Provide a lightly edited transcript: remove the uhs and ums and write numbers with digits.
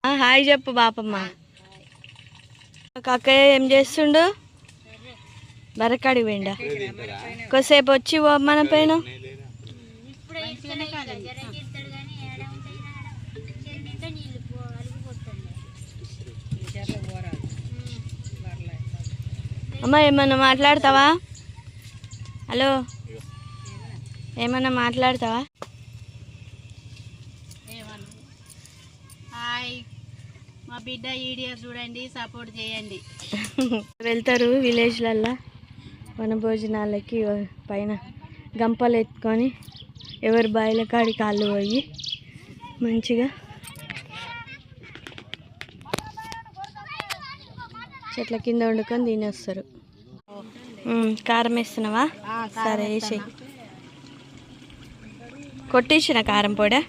Hi చెప్పు బాపమ్మ. అక్కయ్య ఏం చేస్తుండు? బరకాడికి పోయిండా? కొద్దిసేపు వచ్చి మన పైన అమ్మ ఏమన్నా మాట్లాడతావా? హలో, ఏమన్నా మాట్లాడతావా? హాయ్, మా బిడ్డ వీడియో చూడండి, సపోర్ట్ చేయండి. వెళ్తారు విలేజ్లల్లో వనభోజనాలకి, పైన గంపలు ఎత్తుకొని ఎవరి బాయిల కాడి కాళ్ళు పోయి మంచిగా చెట్ల కింద వండుకొని తినేస్తారు. కారం వేస్తున్నావా? సరే వేసి. కొట్టించిన కారం పొడి.